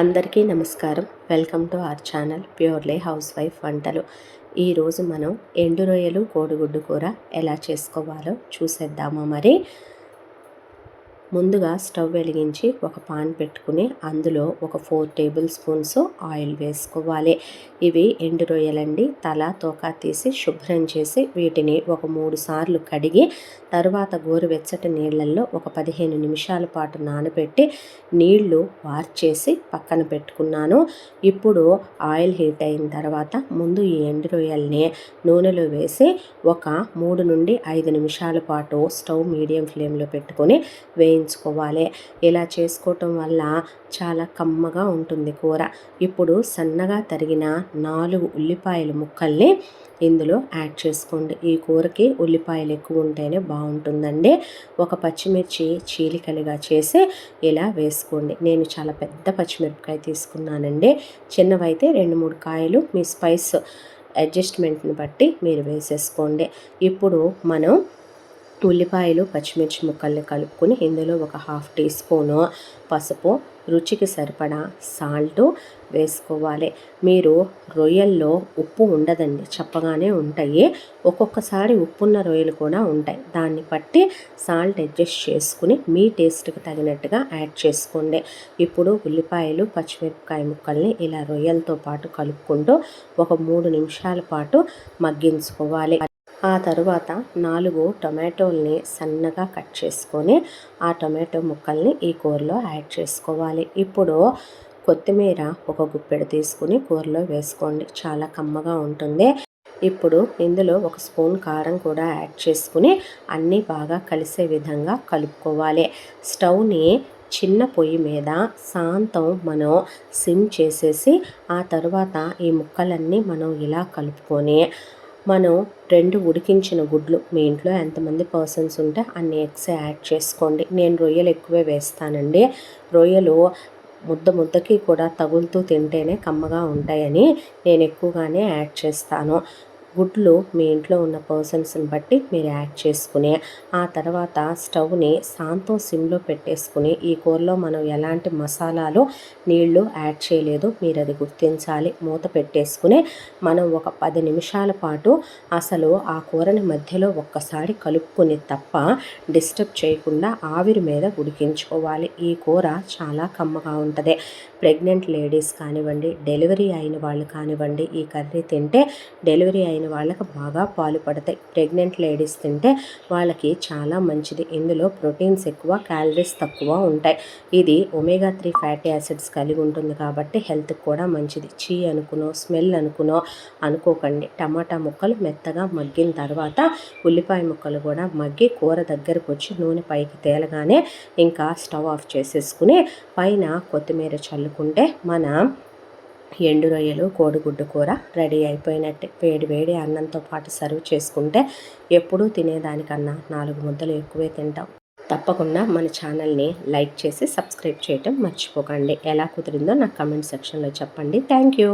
అందరికీ నమస్కారం. Welcome to our channel purely house wife వంటలు. ఈరోజు మనం ఎండు రొయ్యలు కోడిగుడ్డు కూర ఎలా చేసుకోవాలో చూసేద్దామా మరి. ముందుగా స్టవ్ వెలిగించి ఒక పాన్ పెట్టుకుని అందులో ఒక 4 టేబుల్ స్పూన్స్ ఆయిల్ వేసుకోవాలి. ఇవి ఎండు రొయ్యలండి. తల తోక తీసి శుభ్రం చేసి వీటిని ఒక 3 సార్లు కడిగి తర్వాత గోరువెచ్చటి నీళ్ళల్లో ఒక 15 నిమిషాల పాటు నానబెట్టి నీళ్లు వార్చేసి పక్కన పెట్టుకున్నాను. ఇప్పుడు ఆయిల్ హీట్ అయిన తర్వాత ముందు ఈ ఎండు రొయ్యల్ని నూనెలో వేసి ఒక 3 నుండి 5 నిమిషాల పాటు స్టవ్ మీడియం ఫ్లేమ్లో పెట్టుకొని వేయించుకోవాలి. ఇలా చేసుకోవటం వల్ల చాలా కమ్మగా ఉంటుంది కూర. ఇప్పుడు సన్నగా తరిగిన 4 ఉల్లిపాయల ముక్కల్ని ఇందులో యాడ్ చేసుకోండి. ఈ కూరకి ఉల్లిపాయలు ఎక్కువ ఉంటేనే బాగుంటుందండి. ఒక పచ్చిమిర్చి చీలికలుగా చేసి ఇలా వేసుకోండి. నేను చాలా పెద్ద పచ్చిమిరపకాయ తీసుకున్నానండి. చిన్నవైతే 2-3 కాయలు మీ స్పైస్ అడ్జస్ట్మెంట్ని బట్టి మీరు వేసేసుకోండి. ఇప్పుడు మనం ఉల్లిపాయలు పచ్చిమిర్చి ముక్కల్ని కలుపుకొని ఇందులో ఒక 1/2 టీ స్పూను పసుపు, రుచికి సరిపడా సాల్టు వేసుకోవాలి. మీరు రొయ్యల్లో ఉప్పు ఉండదండి, చప్పగానే ఉంటాయి. ఒక్కొక్కసారి ఉప్పున్న రొయ్యలు కూడా ఉంటాయి. దాన్ని బట్టి సాల్ట్ అడ్జస్ట్ చేసుకుని మీ టేస్ట్కి తగినట్టుగా యాడ్ చేసుకోండి. ఇప్పుడు ఉల్లిపాయలు పచ్చిమిరపకాయ ముక్కల్ని ఇలా రొయ్యలతో పాటు కలుపుకుంటూ ఒక 3 నిమిషాల పాటు మగ్గించుకోవాలి. ఆ తరువాత 4 టొమాటోల్ని సన్నగా కట్ చేసుకొని ఆ టొమాటో ముక్కల్ని ఈ కూరలో యాడ్ చేసుకోవాలి. ఇప్పుడు కొత్తిమీర ఒక గుప్పెడు తీసుకుని కూరలో వేసుకోండి. చాలా కమ్మగా ఉంటుంది. ఇప్పుడు ఇందులో 1 స్పూన్ కారం కూడా యాడ్ చేసుకుని అన్నీ బాగా కలిసే విధంగా కలుపుకోవాలి. స్టవ్ని చిన్న పొయ్యి మీద శాంతం మనం సిమ్ చేసేసి ఆ తర్వాత ఈ ముక్కలన్నీ మనం ఇలా కలుపుకొని మనం 2 ఉడికించిన గుడ్లు, మీ ఇంట్లో ఎంతమంది పర్సన్స్ ఉంటే అన్ని ఎగ్స్ యాడ్ చేసుకోండి. నేను రొయ్యలు ఎక్కువే వేస్తానండి. రొయ్యలు ముద్దకి కూడా తగులుతూ తింటేనే కమ్మగా ఉంటాయని నేను ఎక్కువగానే యాడ్ చేస్తాను. గుడ్లు మీ ఇంట్లో ఉన్న పర్సన్స్ని బట్టి మీరు యాడ్ చేసుకుని ఆ తర్వాత స్టవ్ని శాంతం సిమ్లో పెట్టేసుకుని ఈ కూరలో మనం ఎలాంటి మసాలాలు నీళ్లు యాడ్ చేయలేదు, మీరు అది గుర్తించాలి. మూత పెట్టేసుకుని మనం ఒక 10 నిమిషాల పాటు అసలు ఆ కూరని మధ్యలో ఒక్కసారి కలుపుకొని తప్ప డిస్టర్బ్ చేయకుండా ఆవిరి మీద ఉడికించుకోవాలి. ఈ కూర చాలా కమ్మగా ఉంటుంది. ప్రెగ్నెంట్ లేడీస్ కానివ్వండి, డెలివరీ అయిన వాళ్ళు కానివ్వండి, ఈ కర్రీ తింటే డెలివరీ అయిన వాళ్ళకి బాగా పాలు పడతాయి. ప్రెగ్నెంట్ లేడీస్ తింటే వాళ్ళకి చాలా మంచిది. ఇందులో ప్రోటీన్స్ ఎక్కువ, క్యాలరీస్ తక్కువ ఉంటాయి. ఇది ఒమేగా 3 ఫ్యాటీ యాసిడ్స్ కలిగి ఉంటుంది కాబట్టి హెల్త్కి కూడా మంచిది. అనుకునో స్మెల్ అనుకోకండి. టమాటా ముక్కలు మెత్తగా మగ్గిన తర్వాత ఉల్లిపాయ ముక్కలు కూడా మగ్గి కూర దగ్గరకు వచ్చి నూనె పైకి తేలగానే ఇంకా స్టవ్ ఆఫ్ చేసేసుకుని పైన కొత్తిమీర చల్లుకుంటే మన ఎండు రొయ్యలు కోడిగుడ్డు కూర రెడీ అయిపోయినట్టే. వేడి అన్నంతో పాటు సర్వ్ చేసుకుంటే ఎప్పుడూ తినేదానికన్నా 4 ముద్దలు ఎక్కువే తింటాం. తప్పకుండా మన ఛానల్ని లైక్ చేసి సబ్స్క్రైబ్ చేయటం మర్చిపోకండి. ఎలా కుదిరిందో నాకు కమెంట్ సెక్షన్లో చెప్పండి. Thank you.